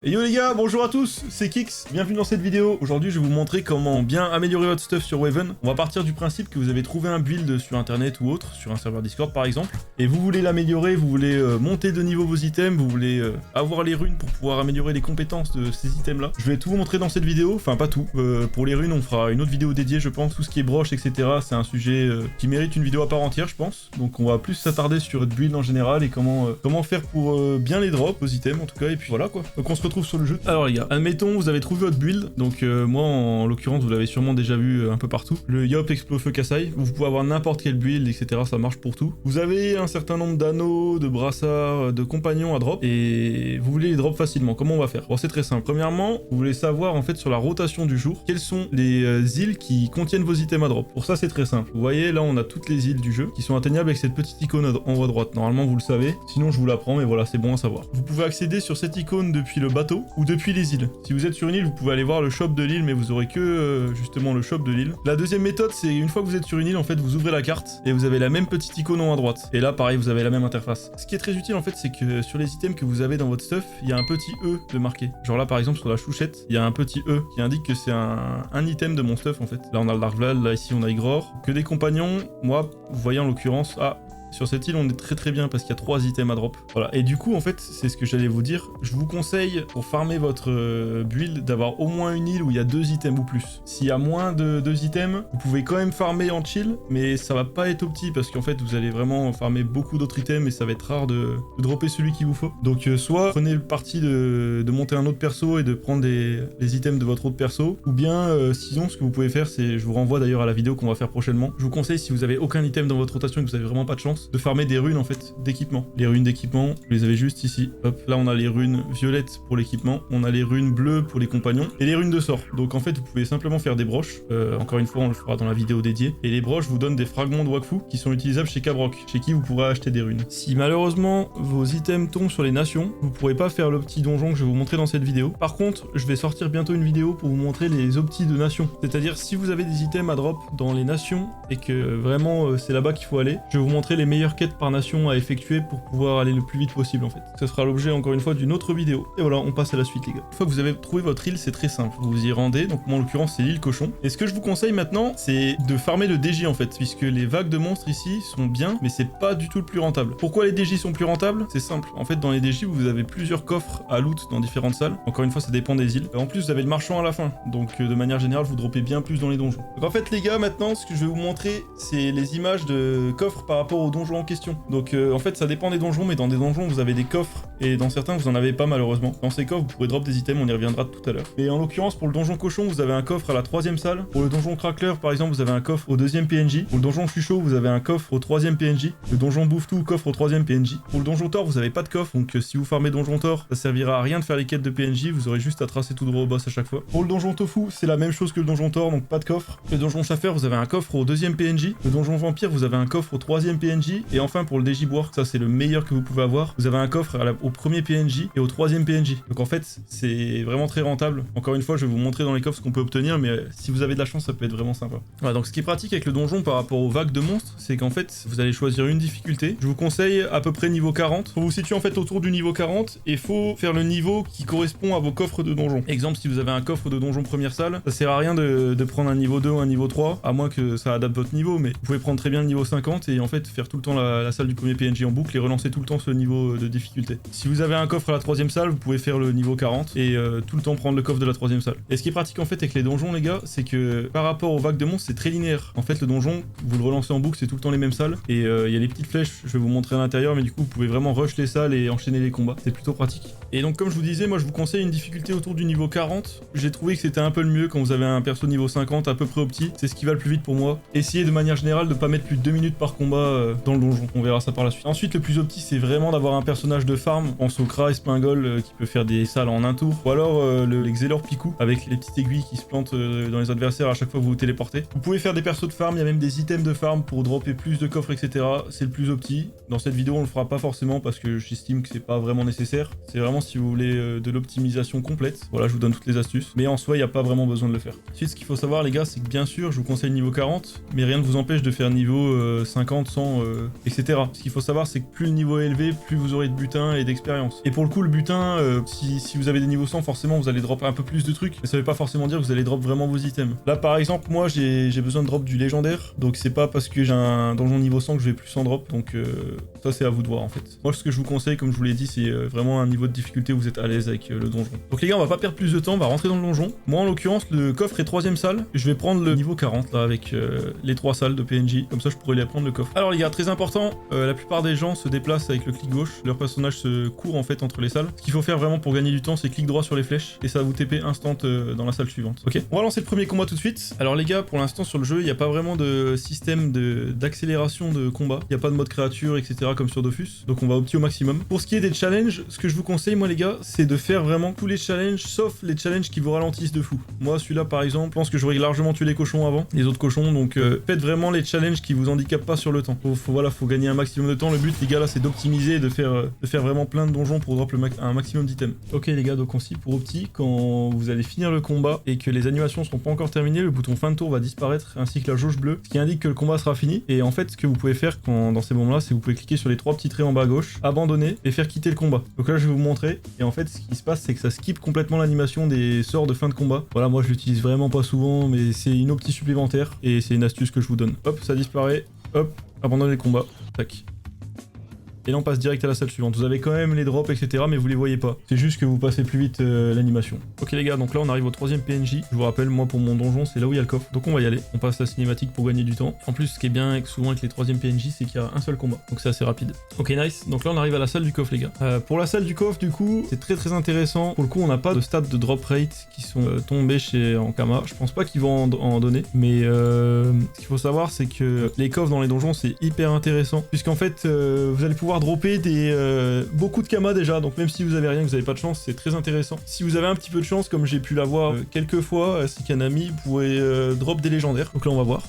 Et yo les gars, bonjour à tous, c'est Kix, bienvenue dans cette vidéo. Aujourd'hui je vais vous montrer comment bien améliorer votre stuff sur Waven. On va partir du principe que vous avez trouvé un build sur internet ou autre, sur un serveur Discord par exemple, et vous voulez l'améliorer, vous voulez monter de niveau vos items, vous voulez avoir les runes pour pouvoir améliorer les compétences de ces items là. Je vais tout vous montrer dans cette vidéo, enfin pas tout, pour les runes on fera une autre vidéo dédiée je pense, tout ce qui est broche etc. C'est un sujet qui mérite une vidéo à part entière je pense, donc on va plus s'attarder sur votre build en général et comment faire pour bien les drop, vos items en tout cas, et puis voilà quoi. Donc on se retrouve sur le jeu. Alors les gars, admettons vous avez trouvé votre build, donc moi en l'occurrence vous l'avez sûrement déjà vu un peu partout, le Yop Explofeu Kasai, vous pouvez avoir n'importe quel build etc, ça marche pour tout. Vous avez un certain nombre d'anneaux, de brassards, de compagnons à drop, et vous voulez les drop facilement, comment on va faire? Bon c'est très simple, premièrement vous voulez savoir en fait sur la rotation du jour, quelles sont les îles qui contiennent vos items à drop. Pour ça c'est très simple, vous voyez là on a toutes les îles du jeu, qui sont atteignables avec cette petite icône en haut à droite, normalement vous le savez, sinon je vous l'apprends mais voilà c'est bon à savoir. Vous pouvez accéder sur cette icône depuis le bateau, ou depuis les îles. Si vous êtes sur une île, vous pouvez aller voir le shop de l'île, mais vous aurez que justement le shop de l'île. La deuxième méthode, c'est une fois que vous êtes sur une île, en fait, vous ouvrez la carte et vous avez la même petite icône en haut à droite. Et là, pareil, vous avez la même interface. Ce qui est très utile, en fait, c'est que sur les items que vous avez dans votre stuff, il y a un petit E de marqué. Genre là, par exemple, sur la chouchette, il y a un petit E qui indique que c'est un item de mon stuff, en fait. Là, on a le Dark Vlad, là, ici, on a Igror. Que des compagnons, moi, vous voyez en l'occurrence, sur cette île, on est très bien parce qu'il y a 3 items à drop. Voilà, et du coup, en fait, c'est ce que j'allais vous dire. Je vous conseille, pour farmer votre build, d'avoir au moins une île où il y a 2 items ou plus. S'il y a moins de 2 items, vous pouvez quand même farmer en chill, mais ça va pas être opti parce qu'en fait, vous allez vraiment farmer beaucoup d'autres items et ça va être rare de dropper celui qu'il vous faut. Donc, soit prenez le parti de monter un autre perso et de prendre les items de votre autre perso, ou bien, sinon, ce que vous pouvez faire, c'est, je vous renvoie d'ailleurs à la vidéo qu'on va faire prochainement. Je vous conseille, si vous avez aucun item dans votre rotation et que vous avez vraiment pas de chance, de farmer des runes en fait d'équipement. Les runes d'équipement, vous les avez juste ici. Hop, là on a les runes violettes pour l'équipement, on a les runes bleues pour les compagnons et les runes de sort. Donc en fait vous pouvez simplement faire des broches. Encore une fois on le fera dans la vidéo dédiée. Et les broches vous donnent des fragments de Wakfu qui sont utilisables chez Cabrock, chez qui vous pourrez acheter des runes. Si malheureusement vos items tombent sur les nations, vous pourrez pas faire le petit donjon que je vais vous montrer dans cette vidéo. Par contre, je vais sortir bientôt une vidéo pour vous montrer les optis de nations. C'est-à-dire si vous avez des items à drop dans les nations et que vraiment c'est là-bas qu'il faut aller, je vais vous montrer les meilleures quêtes par nation à effectuer pour pouvoir aller le plus vite possible en fait. Ça sera l'objet encore une fois d'une autre vidéo. Et voilà, on passe à la suite les gars. Une fois que vous avez trouvé votre île, c'est très simple. Vous vous y rendez, donc moi en l'occurrence c'est l'île Cochon. Et ce que je vous conseille maintenant, c'est de farmer le DJ en fait, puisque les vagues de monstres ici sont bien, mais c'est pas du tout le plus rentable. Pourquoi les DJ sont plus rentables? C'est simple. En fait dans les DJ vous avez plusieurs coffres à loot dans différentes salles. Encore une fois ça dépend des îles. En plus vous avez le marchand à la fin, donc de manière générale vous droppez bien plus dans les donjons. Donc en fait les gars maintenant ce que je vais vous montrer c'est les images de coffres par rapport aux donjons en question. Donc en fait ça dépend des donjons, mais dans des donjons vous avez des coffres et dans certains vous en avez pas malheureusement. Dans ces coffres vous pourrez drop des items, on y reviendra tout à l'heure. Et en l'occurrence pour le donjon Cochon vous avez un coffre à la 3ème salle. Pour le donjon Crackler par exemple vous avez un coffre au 2ème PNJ. Pour le donjon Chuchot vous avez un coffre au 3ème PNJ. Le donjon Bouffe-Tout coffre au 3ème PNJ. Pour le donjon Thor vous avez pas de coffre, donc si vous farmez donjon Thor ça servira à rien de faire les quêtes de PNJ, vous aurez juste à tracer tout droit au boss à chaque fois. Pour le donjon Tofu c'est la même chose que le donjon Thor, donc pas de coffre. Le donjon Schaffer vous avez un coffre au 2ème PNJ. Le donjon Vampire vous avez un coffre au 3ème PNJ. Et enfin pour le DJ Boire, ça c'est le meilleur que vous pouvez avoir, vous avez un coffre au 1er PNJ et au 3ème PNJ. Donc en fait c'est vraiment très rentable. Encore une fois je vais vous montrer dans les coffres ce qu'on peut obtenir, mais si vous avez de la chance ça peut être vraiment sympa. Voilà, donc ce qui est pratique avec le donjon par rapport aux vagues de monstres, c'est qu'en fait vous allez choisir une difficulté. Je vous conseille à peu près niveau 40. Faut vous situer en fait autour du niveau 40 et faut faire le niveau qui correspond à vos coffres de donjon. Exemple, si vous avez un coffre de donjon première salle, ça sert à rien de prendre un niveau 2 ou un niveau 3, à moins que ça adapte votre niveau, mais vous pouvez prendre très bien le niveau 50 et en fait faire tout le temps la salle du premier PNJ en boucle et relancer tout le temps ce niveau de difficulté. Si vous avez un coffre à la 3ème salle, vous pouvez faire le niveau 40 et tout le temps prendre le coffre de la 3ème salle. Et ce qui est pratique en fait avec les donjons les gars, c'est que par rapport aux vagues de monstres c'est très linéaire. En fait le donjon, vous le relancez en boucle, c'est tout le temps les mêmes salles et il y a les petites flèches, je vais vous montrer à l'intérieur, mais du coup vous pouvez vraiment rush les salles et enchaîner les combats. C'est plutôt pratique. Et donc comme je vous disais, moi je vous conseille une difficulté autour du niveau 40. J'ai trouvé que c'était un peu le mieux quand vous avez un perso niveau 50 à peu près opti. C'est ce qui va le plus vite pour moi. Essayez de manière générale de pas mettre plus de 2 minutes par combat dans le donjon. On verra ça par la suite. Ensuite le plus opti c'est vraiment d'avoir un personnage de farm. Pense au Kra Espingol qui peut faire des salles en un tour. Ou alors le Xelor Picou avec les petites aiguilles qui se plantent dans les adversaires à chaque fois que vous vous téléportez. Vous pouvez faire des persos de farm, il y a même des items de farm pour dropper plus de coffres etc. C'est le plus opti. Dans cette vidéo on le fera pas forcément parce que j'estime que c'est pas vraiment nécessaire. C'est vraiment si vous voulez de l'optimisation complète. Voilà, je vous donne toutes les astuces. Mais en soi il n'y a pas vraiment besoin de le faire. Ensuite ce qu'il faut savoir les gars c'est que bien sûr je vous conseille niveau 40, mais rien ne vous empêche de faire niveau 50 sans etc. Ce qu'il faut savoir, c'est que plus le niveau est élevé, plus vous aurez de butin et d'expérience. Et pour le coup, le butin, si vous avez des niveaux 100, forcément vous allez drop un peu plus de trucs, mais ça veut pas forcément dire que vous allez drop vraiment vos items. Là par exemple, moi j'ai besoin de drop du légendaire, donc c'est pas parce que j'ai un donjon niveau 100 que je vais plus en drop, donc ça c'est à vous de voir en fait. Moi ce que je vous conseille, comme je vous l'ai dit, c'est vraiment un niveau de difficulté où vous êtes à l'aise avec le donjon. Donc les gars, on va pas perdre plus de temps, on va rentrer dans le donjon. Moi en l'occurrence, le coffre est 3ème salle, je vais prendre le niveau 40 là avec les 3 salles de PNJ, comme ça je pourrais les prendre le coffre. Alors les gars, très important, la plupart des gens se déplacent avec le clic gauche, leur personnage se court en fait entre les salles. Ce qu'il faut faire vraiment pour gagner du temps, c'est clic droit sur les flèches et ça va vous TP instant dans la salle suivante. Ok, on va lancer le premier combat tout de suite. Alors les gars, pour l'instant sur le jeu, il n'y a pas vraiment de système d'accélération de combat, il n'y a pas de mode créature, etc. comme sur Dofus, donc on va opter au maximum. Pour ce qui est des challenges, ce que je vous conseille moi les gars, c'est de faire vraiment tous les challenges, sauf les challenges qui vous ralentissent de fou. Moi celui-là par exemple, je pense que j'aurais largement tué les cochons avant, les autres cochons, donc faites vraiment les challenges qui vous handicapent pas sur le temps. Faut gagner un maximum de temps. Le but les gars là, c'est d'optimiser et de faire vraiment plein de donjons pour drop un maximum d'items. Ok les gars, donc aussi pour opti, quand vous allez finir le combat et que les animations seront pas encore terminées, le bouton fin de tour va disparaître ainsi que la jauge bleue, ce qui indique que le combat sera fini. Et en fait, ce que vous pouvez faire dans ces moments là, c'est que vous pouvez cliquer sur les 3 petits traits en bas à gauche, abandonner et faire quitter le combat. Donc là je vais vous montrer, et en fait ce qui se passe, c'est que ça skip complètement l'animation des sorts de fin de combat. Voilà, moi je l'utilise vraiment pas souvent, mais c'est une opti supplémentaire et c'est une astuce que je vous donne. Hop, ça disparaît, hop, abandonnez le combat, tac. Et là on passe direct à la salle suivante. Vous avez quand même les drops, etc. mais vous les voyez pas. C'est juste que vous passez plus vite l'animation. Ok les gars, donc là on arrive au 3ème PNJ. Je vous rappelle, moi pour mon donjon, c'est là où il y a le coffre. Donc on va y aller. On passe la cinématique pour gagner du temps. En plus, ce qui est bien souvent avec les 3ème PNJ, c'est qu'il y a un seul combat. Donc c'est assez rapide. Ok, nice. Donc là on arrive à la salle du coffre les gars. Pour la salle du coffre, du coup, c'est très intéressant. Pour le coup, on n'a pas de stats de drop rate qui sont tombés chez Ankama. Je pense pas qu'ils vont en donner. Mais ce qu'il faut savoir, c'est que les coffres dans les donjons, c'est hyper intéressant. Puisqu'en fait, vous allez pouvoir dropper beaucoup de kamas déjà, donc même si vous avez rien, que vous avez pas de chance, c'est très intéressant. Si vous avez un petit peu de chance, comme j'ai pu l'avoir quelques fois, ainsi qu'un ami, vous pourrez drop des légendaires. Donc là on va voir.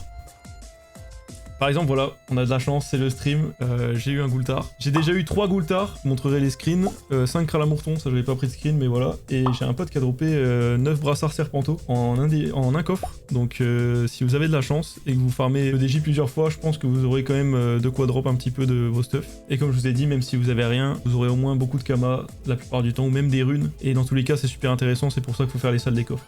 Par exemple, voilà, on a de la chance, c'est le stream, j'ai eu un Goultard. J'ai déjà eu 3 Goultards, je vous montrerai les screens, 5 Kralamourton, ça j'avais pas pris de screen, mais voilà. Et j'ai un pote qui a droppé 9 brassards Serpento en un coffre. Donc si vous avez de la chance et que vous farmez le DJ plusieurs fois, je pense que vous aurez quand même de quoi drop un petit peu de vos stuff. Et comme je vous ai dit, même si vous avez rien, vous aurez au moins beaucoup de kamas la plupart du temps, ou même des runes. Et dans tous les cas, c'est super intéressant, c'est pour ça qu'il faut faire les salles des coffres.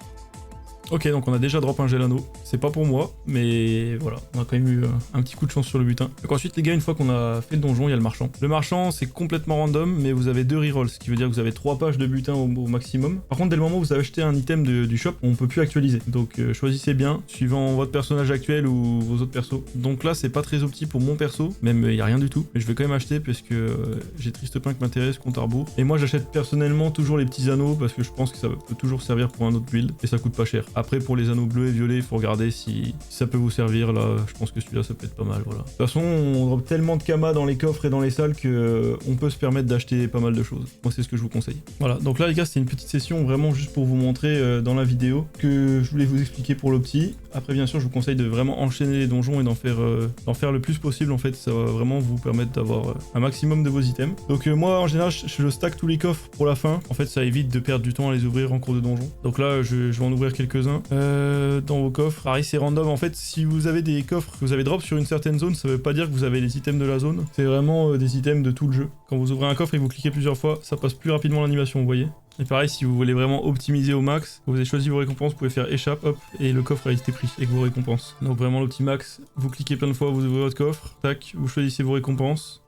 Ok, donc on a déjà drop un Gelano, c'est pas pour moi, mais voilà, on a quand même eu un petit coup de chance sur le butin. Donc ensuite les gars, une fois qu'on a fait le donjon, il y a le marchand. Le marchand, c'est complètement random, mais vous avez 2 rerolls, ce qui veut dire que vous avez 3 pages de butin au maximum. Par contre, dès le moment où vous avez acheté un item du shop, on peut plus actualiser. Donc choisissez bien, suivant votre personnage actuel ou vos autres persos. Donc là, c'est pas très opti pour mon perso, même il y a rien du tout, mais je vais quand même acheter parce que j'ai Tristepin qui m'intéresse, compte à rebours. Et moi, j'achète personnellement toujours les petits anneaux parce que je pense que ça peut toujours servir pour un autre build et ça coûte pas cher. Après, pour les anneaux bleus et violets, il faut regarder si ça peut vous servir. Là, je pense que celui-là, ça peut être pas mal, voilà. De toute façon, on drop tellement de kamas dans les coffres et dans les salles que on peut se permettre d'acheter pas mal de choses. Moi, c'est ce que je vous conseille. Voilà, donc là, les gars, c'était une petite session vraiment juste pour vous montrer dans la vidéo que je voulais vous expliquer pour l'opti. Après, bien sûr, je vous conseille de vraiment enchaîner les donjons et d'en faire le plus possible. En fait, ça va vraiment vous permettre d'avoir un maximum de vos items. Donc moi, en général, je stack tous les coffres pour la fin. En fait, ça évite de perdre du temps à les ouvrir en cours de donjon. Donc là, je vais en ouvrir quelques-uns. Dans vos coffres. Pareil, c'est random. En fait, si vous avez des coffres que vous avez drop sur une certaine zone, ça veut pas dire que vous avez les items de la zone. C'est vraiment des items de tout le jeu. Quand vous ouvrez un coffre et que vous cliquez plusieurs fois, ça passe plus rapidement l'animation, vous voyez. Et pareil, si vous voulez vraiment optimiser au max, vous avez choisi vos récompenses, vous pouvez faire échappe, hop, et le coffre a été pris avec vos récompenses. Donc vraiment l'optimax, vous cliquez plein de fois, vous ouvrez votre coffre, tac, vous choisissez vos récompenses,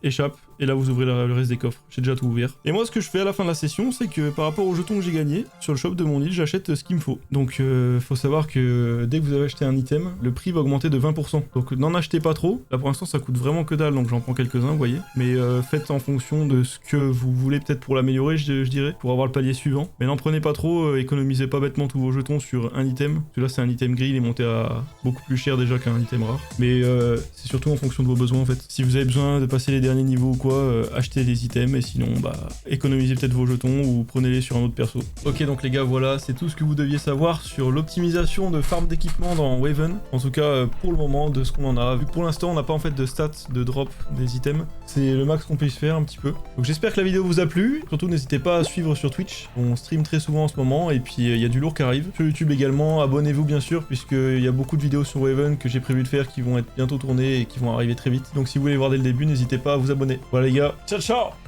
échappe, et là vous ouvrez le reste des coffres. J'ai déjà tout ouvert. Et moi ce que je fais à la fin de la session, c'est que par rapport aux jetons que j'ai gagnés, sur le shop de mon île, j'achète ce qu'il me faut. Donc faut savoir que dès que vous avez acheté un item, le prix va augmenter de 20%. Donc n'en achetez pas trop. Là pour l'instant ça coûte vraiment que dalle, donc j'en prends quelques-uns, vous voyez. Mais faites en fonction de ce que vous voulez peut-être pour l'améliorer, je dirais, pour avoir le palier suivant. Mais n'en prenez pas trop, économisez pas bêtement tous vos jetons sur un item. Parce que là c'est un item gris, il est monté à beaucoup plus cher déjà qu'un item rare. Mais c'est surtout en fonction de vos besoins en fait. Si vous avez besoin de passer les derniers dernier niveau ou quoi, achetez des items et sinon bah économisez peut-être vos jetons ou prenez-les sur un autre perso. Ok donc les gars voilà, c'est tout ce que vous deviez savoir sur l'optimisation de farm d'équipement dans Waven. En tout cas pour le moment de ce qu'on en a. Vu que pour l'instant on n'a pas en fait de stats de drop des items, c'est le max qu'on puisse faire un petit peu. Donc j'espère que la vidéo vous a plu. Surtout n'hésitez pas à suivre sur Twitch. On stream très souvent en ce moment et puis il y a du lourd qui arrive. Sur YouTube également, abonnez-vous bien sûr puisqu'il y a beaucoup de vidéos sur Waven que j'ai prévu de faire qui vont être bientôt tournées et qui vont arriver très vite. Donc si vous voulez voir dès le début, n'hésitez pas à vous abonner. Voilà les gars, ciao ciao.